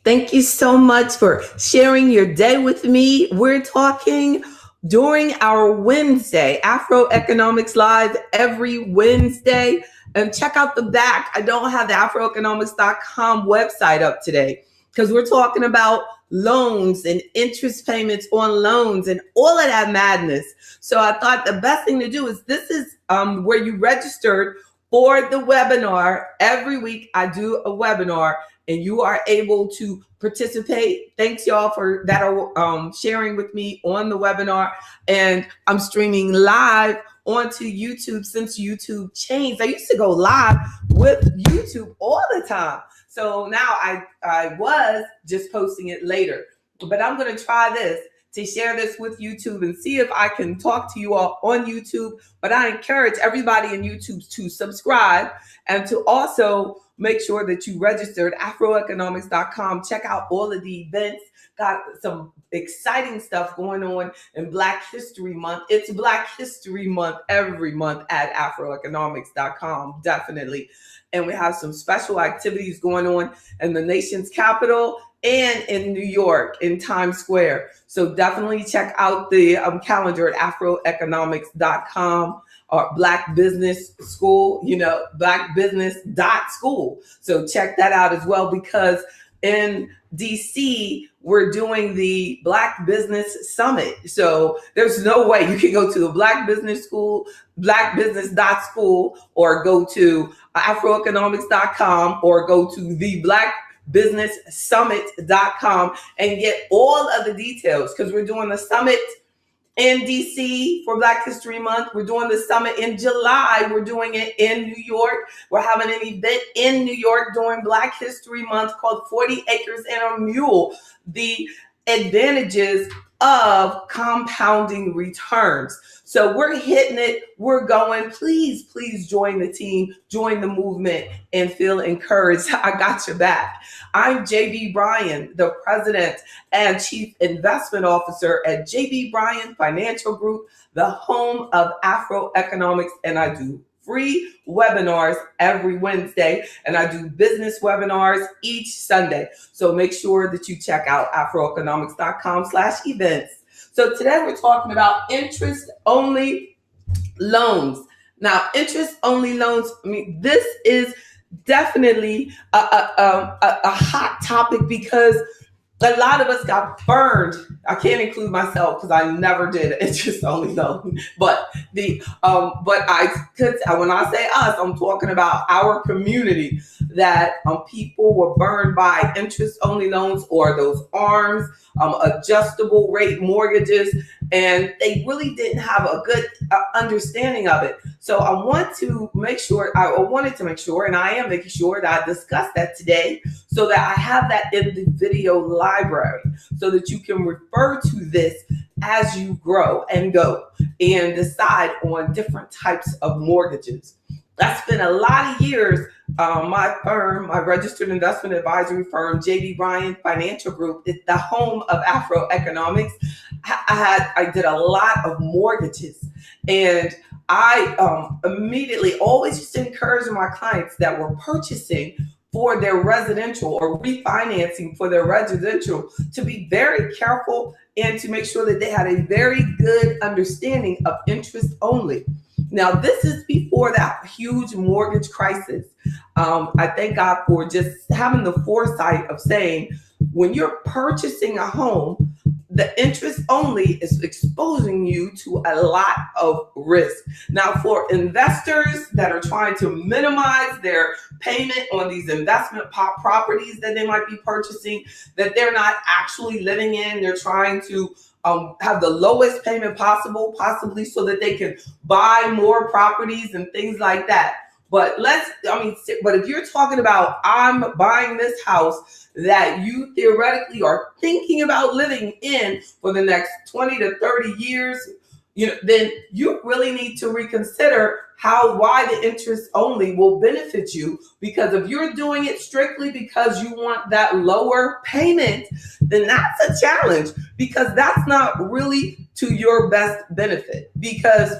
Thank you so much for sharing your day with me. We're talking during our Wednesday, Afro Economics Live every Wednesday. And check out the back. I don't have the afroeconomics.com website up today because we're talking about loans and interest payments on loans and all of that madness. So I thought the best thing to do is this is where you registered for the webinar. Every week I do a webinar and you are able to participate. Thanks y'all for that are sharing with me on the webinar. And I'm streaming live onto YouTube since YouTube changed. I used to go live with YouTube all the time. So now I was just posting it later. But I'm gonna try this to share this with YouTube and see if I can talk to you all on YouTube. But I encourage everybody in YouTube to subscribe and to also make sure that you registered afroeconomics.com. Check out all of the events. Got some exciting stuff going on in Black History Month. It's Black History Month every month at afroeconomics.com, definitely. And we have some special activities going on in the nation's capital and in New York, in Times Square. So definitely check out the calendar at afroeconomics.com or Black Business School, Black Business.school. So check that out as well, because in DC, we're doing the Black Business Summit. So there's no way you can go to the Black Business School, blackbusiness.school, or go to afroeconomics.com, or go to the blackbusinesssummit.com and get all of the details, because we're doing the summit in DC for Black History Month. We're doing the summit in July. We're doing it in New York. We're having an event in New York during Black History Month called 40 Acres and a Mule, the advantages of compounding returns. So we're hitting it. We're going. Please, please join the team, join the movement, and feel encouraged. I got your back. I'm JB Bryan, the President and Chief Investment Officer at JB Bryan Financial Group, the home of Afro Economics, and I do free webinars every Wednesday, and I do business webinars each Sunday. So make sure that you check out afroeconomics.com/events. So today we're talking about interest-only loans. Now, interest-only loans, this is definitely a hot topic because a lot of us got burned. I can't include myself because I never did an interest-only loan. But I could, when I say us, I'm talking about our community, that people were burned by interest-only loans or those ARMs, adjustable rate mortgages, and they really didn't have a good understanding of it. So I wanted to make sure, and I am making sure that I discuss that today, so that I have that in the video library so that you can refer to this as you grow and go and decide on different types of mortgages. That's been a lot of years. My firm, my registered investment advisory firm, JB Bryan Financial Group, is the home of Afro Economics. I did a lot of mortgages, and I immediately always used to encourage my clients that were purchasing for their residential or refinancing for their residential to be very careful and to make sure that they had a very good understanding of interest only. Now, this is before that huge mortgage crisis. I thank God for just having the foresight of saying, when you're purchasing a home, the interest only is exposing you to a lot of risk. Now, for investors that are trying to minimize their payment on these investment properties that they might be purchasing, that they're not actually living in, they're trying to have the lowest payment possible, possibly so that they can buy more properties and things like that. But if you're talking about, I'm buying this house that you theoretically are thinking about living in for the next 20 to 30 years, then you really need to reconsider why the interest only will benefit you. Because if you're doing it strictly because you want that lower payment, then that's a challenge, because that's not really to your best benefit, because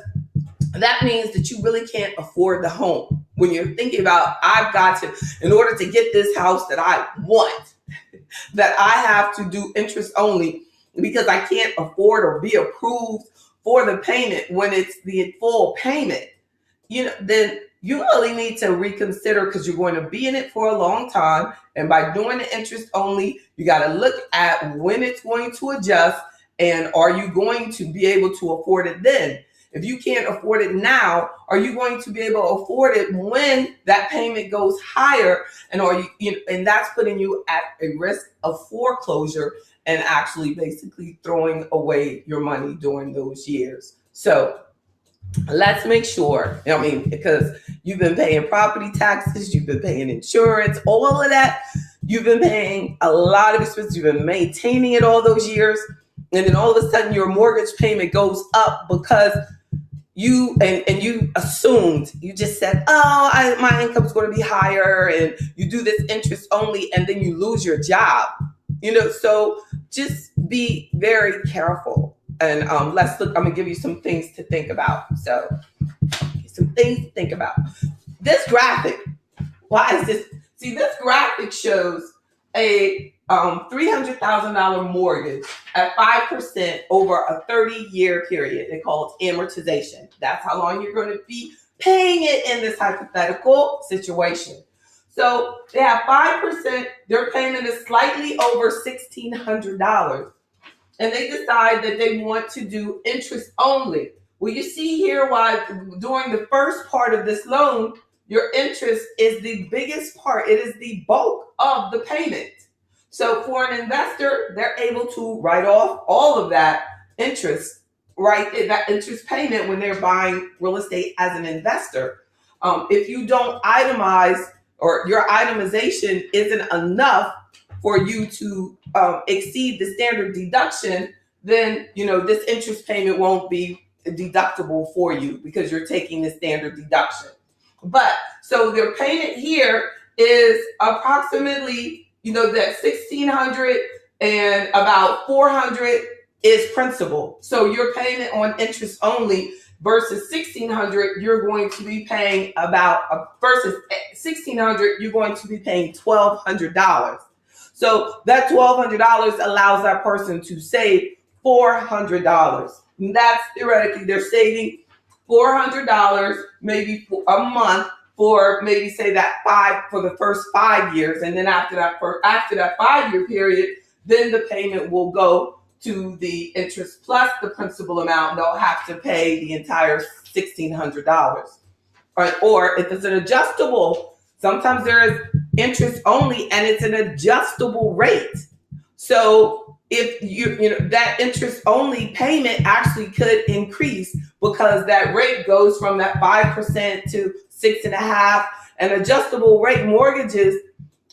that means that you really can't afford the home. When you're thinking about, I've got to, in order to get this house that I want, that I have to do interest only because I can't afford or be approved for the payment when it's the full payment, then you really need to reconsider, because you're going to be in it for a long time. And by doing the interest only, you got to look at when it's going to adjust, and are you going to be able to afford it then? If you can't afford it now, are you going to be able to afford it when that payment goes higher? And and that's putting you at a risk of foreclosure and actually basically throwing away your money during those years. So let's make sure, because you've been paying property taxes, you've been paying insurance, all of that, you've been paying a lot of expenses, you've been maintaining it all those years, and then all of a sudden your mortgage payment goes up because you assumed, you just said, my income's going to be higher, and you do this interest only, and then you lose your job. So just be very careful. And let's look. I'm gonna give you some things to think about. So, some things to think about. This graphic. Why is this? See, this graphic shows a $300,000 mortgage at 5% over a 30-year period. They call it amortization. That's how long you're going to be paying it in this hypothetical situation. So they have 5%. Their payment is slightly over $1,600. And they decide that they want to do interest only. Well, you see here why during the first part of this loan, your interest is the biggest part. It is the bulk of the payment. So for an investor, they're able to write off all of that interest, right? That interest payment when they're buying real estate as an investor. If you don't itemize, or your itemization isn't enough for you to exceed the standard deduction, then this interest payment won't be deductible for you because you're taking the standard deduction. But so their payment here is approximately that $1,600, and about $400 is principal. So your payment on interest only versus $1,600, you're going to be paying versus $1,600, you're going to be paying $1,200. So that $1,200 allows that person to save $400. And that's theoretically, they're saving $400 maybe for a month for maybe say that for the first 5 years. And then after that 5-year period, then the payment will go to the interest plus the principal amount. They'll have to pay the entire $1,600. Or if it's an adjustable, sometimes there is interest only and it's an adjustable rate. So if that interest only payment actually could increase because that rate goes from that 5% to 6.5%. And adjustable rate mortgages,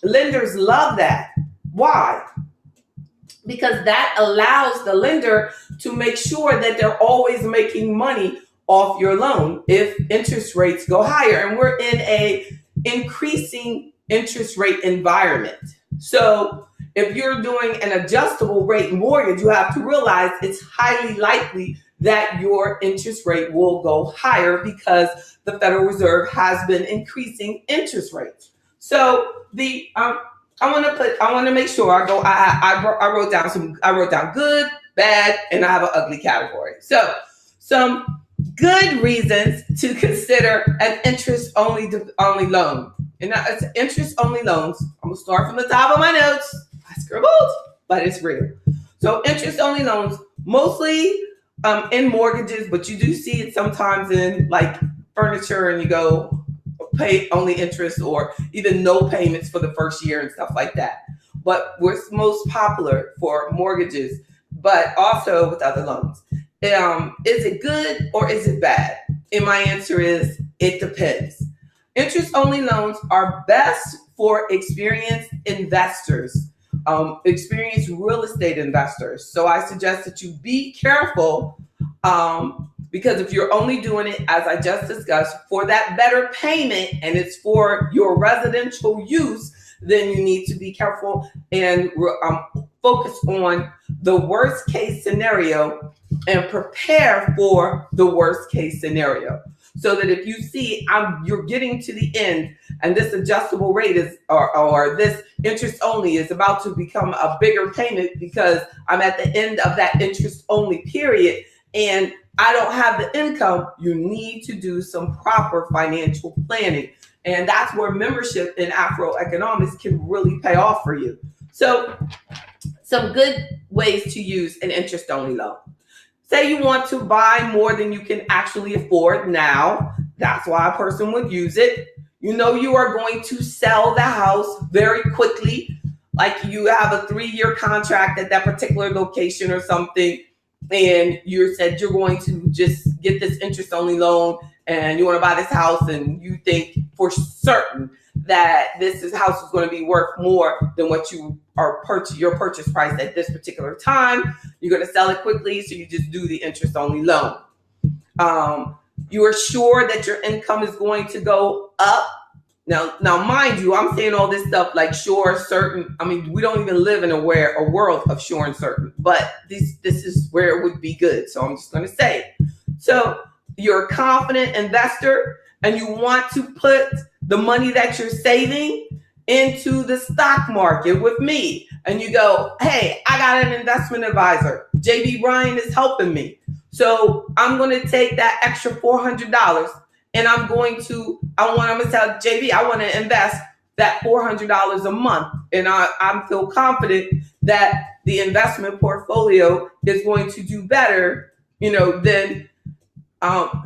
lenders love that. Why? Because that allows the lender to make sure that they're always making money off your loan if interest rates go higher. And we're in a increasing interest rate environment. So if you're doing an adjustable rate mortgage, you have to realize it's highly likely that your interest rate will go higher because the Federal Reserve has been increasing interest rates. So I want to make sure I wrote down good, bad, and I have an ugly category. So some good reasons to consider an interest only loan. And it's interest only loans. I'm gonna start from the top of my notes. I scribbled, but it's real. So interest only loans, mostly in mortgages, but you do see it sometimes in like furniture, and you go pay only interest or even no payments for the first year and stuff like that. But we're most popular for mortgages, but also with other loans. Is it good or is it bad? And my answer is it depends. Interest-only loans are best for experienced investors, experienced real estate investors. So I suggest that you be careful because if you're only doing it, as I just discussed, for that better payment and it's for your residential use, then you need to be careful and focus on the worst case scenario and prepare for the worst case scenario. so that if you see you're getting to the end and this adjustable rate is or this interest only is about to become a bigger payment because I'm at the end of that interest only period and I don't have the income, you need to do some proper financial planning. And that's where membership in Afro Economics can really pay off for you. So some good ways to use an interest only loan. Say you want to buy more than you can actually afford now. That's why a person would use it. You know you are going to sell the house very quickly. Like you have a 3-year contract at that particular location or something. And you said you're going to just get this interest only loan and you want to buy this house and you think for certain that this house is going to be worth more than what you are your purchase price at this particular time. You're going to sell it quickly, so you just do the interest only loan. You are sure that your income is going to go up. Now, mind you, I'm saying all this stuff like sure, certain. I mean, we don't even live in a world of sure and certain, but this is where it would be good. So I'm just going to say it. So you're a confident investor and you want to put the money that you're saving into the stock market with me. And you go, hey, I got an investment advisor. JB Ryan is helping me. So I'm going to take that extra $400 and I'm going to tell JB, I want to invest that $400 a month. And I feel confident that the investment portfolio is going to do better, than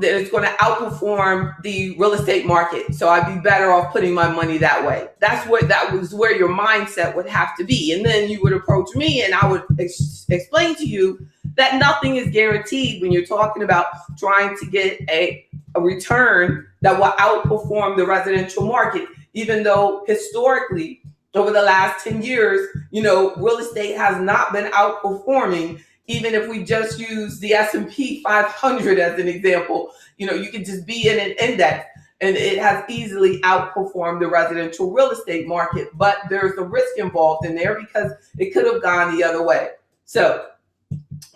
it's going to outperform the real estate market. So I'd be better off putting my money that way. That was where your mindset would have to be. And then you would approach me and I would explain to you that nothing is guaranteed when you're talking about trying to get a return that will outperform the residential market, even though historically over the last 10 years, real estate has not been outperforming. Even if we just use the S&P 500 as an example, you can just be in an index and it has easily outperformed the residential real estate market. But there's a risk involved in there because it could have gone the other way. So,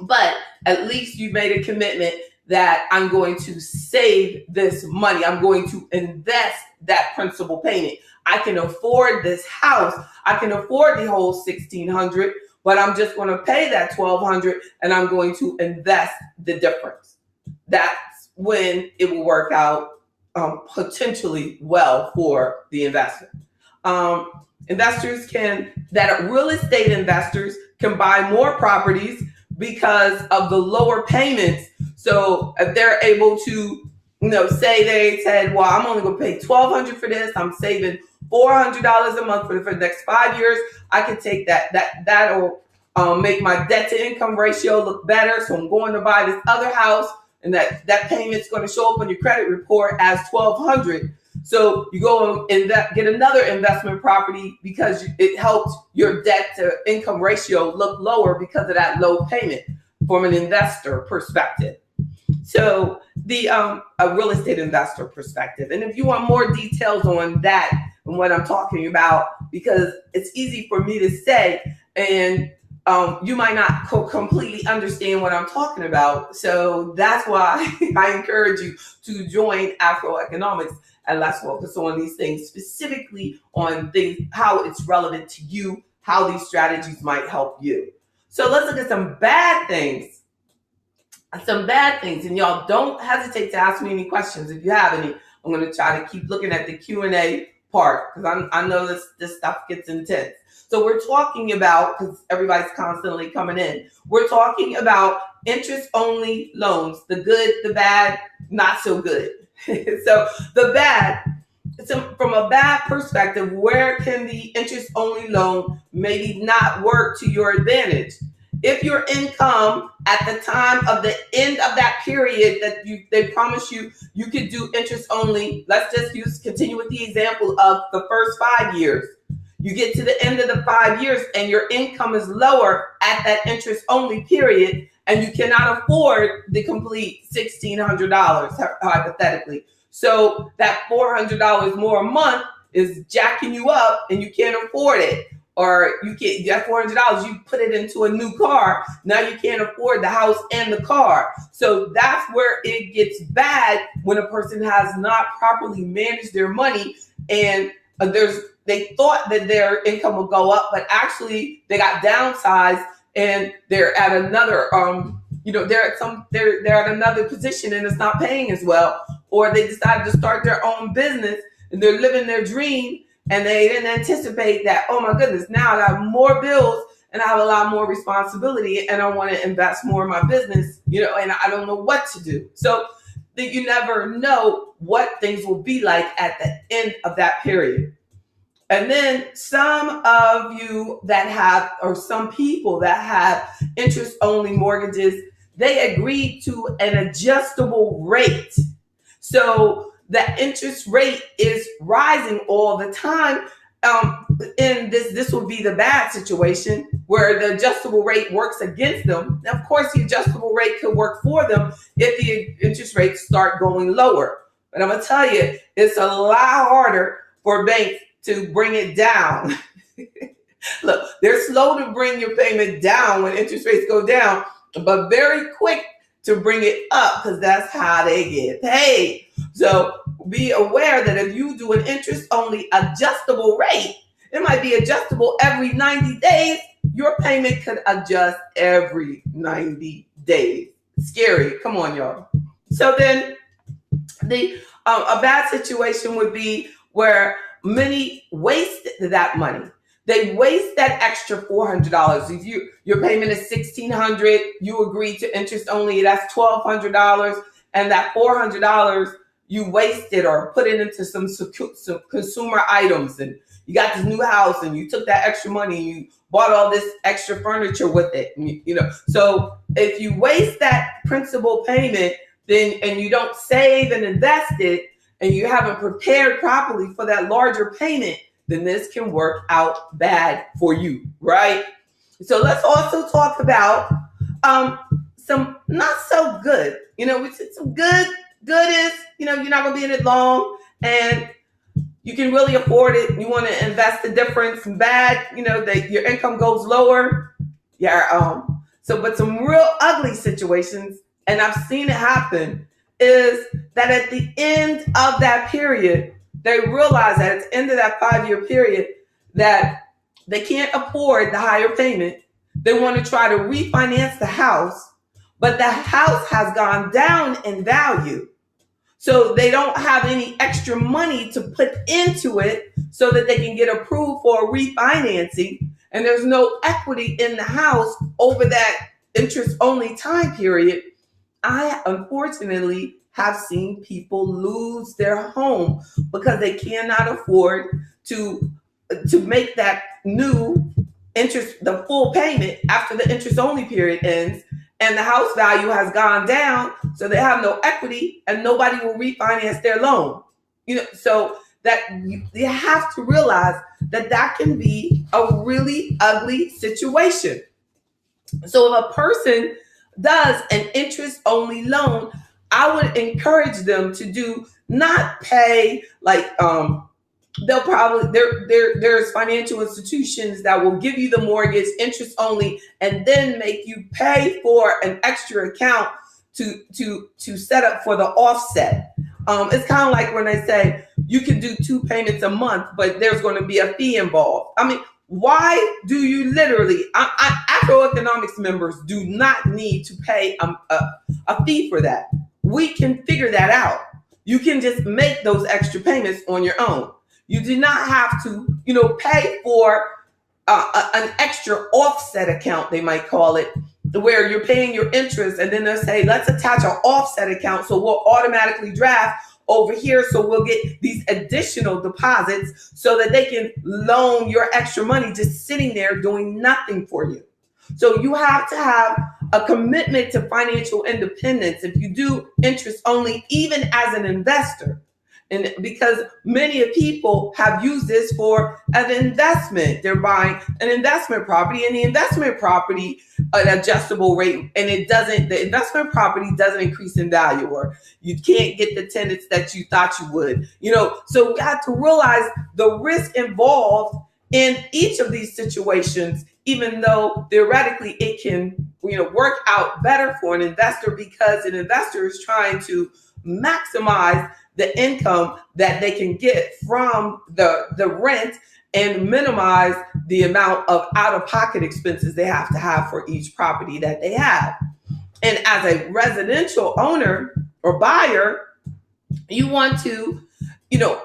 but at least you made a commitment that I'm going to save this money. I'm going to invest that principal payment. I can afford this house. I can afford the whole $1,600. But I'm just going to pay that $1,200 and I'm going to invest the difference. That's when it will work out potentially well for the investment. Real estate investors can buy more properties because of the lower payments. So if they're able to, say they said, well, I'm only going to pay $1,200 for this. I'm saving $400 a month for the next 5 years. I can take that'll make my debt to income ratio look better. So I'm going to buy this other house and that payment's going to show up on your credit report as $1,200. So you go and get another investment property because it helps your debt to income ratio look lower because of that low payment from an investor perspective. So a real estate investor perspective. And if you want more details on that and what I'm talking about, because it's easy for me to say, and you might not completely understand what I'm talking about. So that's why I encourage you to join Afro Economics and let's focus on these things, specifically on things, how it's relevant to you, how these strategies might help you. So let's look at some bad things. And y'all don't hesitate to ask me any questions if you have any. I'm going to try to keep looking at the Q&A part because I know this stuff gets intense. So we're talking about, because everybody's constantly coming in, we're talking about interest-only loans, the good, the bad, not so good. So the bad, from a bad perspective, where can the interest-only loan maybe not work to your advantage? If your income at the time of the end of that period that they promise you could do interest only, let's just continue with the example of the first 5 years. You get to the end of the 5 years and your income is lower at that interest only period and you cannot afford the complete $1,600 hypothetically. So that $400 more a month is jacking you up and you can't afford it. or you get that $400, you put it into a new car. Now you can't afford the house and the car. So that's where it gets bad, when a person has not properly managed their money, and they thought that their income would go up, but actually they got downsized, and they're at another they're at another position and it's not paying as well, or they decided to start their own business and they're living their dream, and they didn't anticipate that, oh my goodness, now I got more bills and I have a lot more responsibility, and I want to invest more in my business, and I don't know what to do. So you never know what things will be like at the end of that period. And then some of you that have, or some people that have interest-only mortgages, they agreed to an adjustable rate. So the interest rate is rising all the time. And this would be the bad situation where the adjustable rate works against them. Now, of course, the adjustable rate could work for them if the interest rates start going lower. But I'm going to tell you, it's a lot harder for banks to bring it down. Look, they're slow to bring your payment down when interest rates go down, but very quick to bring it up, because that's how they get paid. So be aware that if you do an interest-only adjustable rate, it might be adjustable every 90 days. Your payment could adjust every 90 days. Scary. Come on, y'all. So then a bad situation would be where many waste that money. They waste that extra $400. If your payment is $1,600, you agree to interest only, that's $1,200, and that $400 you wasted or put it into some consumer items, and you got this new house and you took that extra money and you bought all this extra furniture with it. So if you waste that principal payment, then and you don't save and invest it, and you haven't prepared properly for that larger payment, then this can work out bad for you, right? So let's also talk about some not so good. Some good is, you're not gonna be in it long, and you can really afford it. You want to invest the difference. Bad, that your income goes lower. Yeah. But some real ugly situations, and I've seen it happen, is that at the end of that period, they realize that at the end of that 5-year period that they can't afford the higher payment. They want to try to refinance the house, but the house has gone down in value. So they don't have any extra money to put into it so that they can get approved for refinancing. And there's no equity in the house over that interest-only time period. I unfortunately have seen people lose their home because they cannot afford to make that new interest, the full payment, after the interest-only period ends, and the house value has gone down, so they have no equity and nobody will refinance their loan. So that you have to realize that can be a really ugly situation. So if a person does an interest-only loan, I would encourage them to do not pay like they'll probably there's financial institutions that will give you the mortgage interest only and then make you pay for an extra account to set up for the offset. It's kind of like when they say you can do 2 payments a month, but there's going to be a fee involved. I mean, why do you literally, Afroeconomics members do not need to pay a fee for that. We can figure that out. You can just make those extra payments on your own. You do not have to, pay for an extra offset account, they might call it, where you're paying your interest and then they'll say, let's attach an offset account so we'll automatically draft over here, so we'll get these additional deposits so that they can loan your extra money just sitting there doing nothing for you. So you have to have a commitment to financial independence if you do interest only, even as an investor. And because many people have used this for an investment. They're buying an investment property, and the investment property, an adjustable rate, and the investment property doesn't increase in value, or you can't get the tenants that you thought you would. So you have to realize the risk involved in each of these situations, even though theoretically it can, work out better for an investor, because an investor is trying to maximize the income that they can get from the rent and minimize the amount of out-of-pocket expenses they have to have for each property that they have. And as a residential owner or buyer, you want to,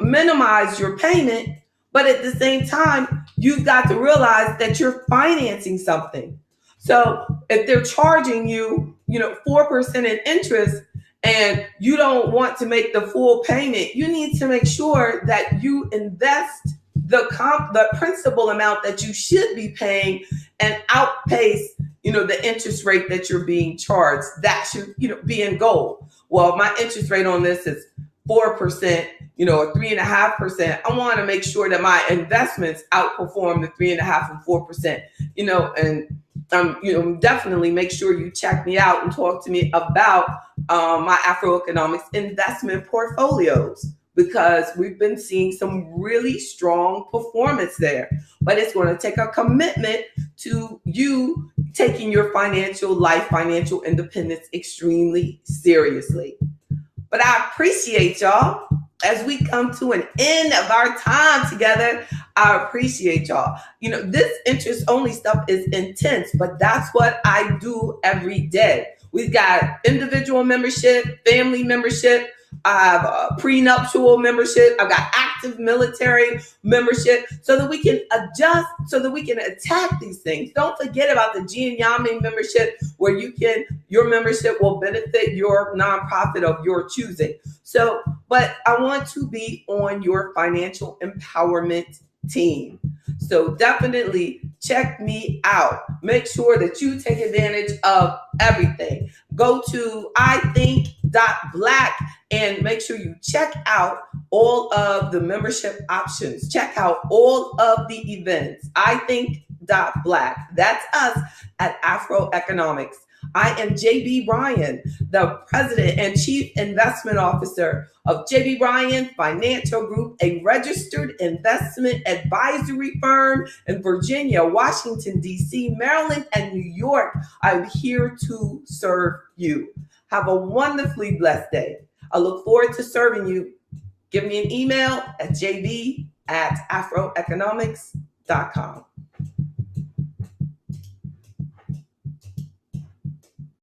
minimize your payment, but at the same time, you've got to realize that you're financing something. So if they're charging you, 4% in interest, and you don't want to make the full payment, you need to make sure that you invest the principal amount that you should be paying and outpace, the interest rate that you're being charged. That should, be in goal. Well, my interest rate on this is 4%, or 3.5%. I want to make sure that my investments outperform the 3.5% and 4%, and definitely make sure you check me out and talk to me about my Afroeconomics investment portfolios, because we've been seeing some really strong performance there. But it's going to take a commitment to you taking your financial independence extremely seriously. But I appreciate y'all. As we come to an end of our time together, I appreciate y'all. This interest only stuff is intense, but that's what I do every day. We've got individual membership, family membership. I have a prenuptial membership. I've got active military membership, so that we can adjust, so that we can attack these things. Don't forget about the Ginyame membership, where your membership will benefit your nonprofit of your choosing. So, but I want to be on your financial empowerment team. So definitely check me out. Make sure that you take advantage of everything. Go to ithink.black and make sure you check out all of the membership options. Check out all of the events. ithink.black. That's us at Afroeconomics. I am JB Bryan, the President and Chief Investment Officer of JB Bryan Financial Group, a registered investment advisory firm in Virginia, Washington, D.C., Maryland, and New York. I'm here to serve you. Have a wonderfully blessed day. I look forward to serving you. Give me an email at jb@afroeconomics.com.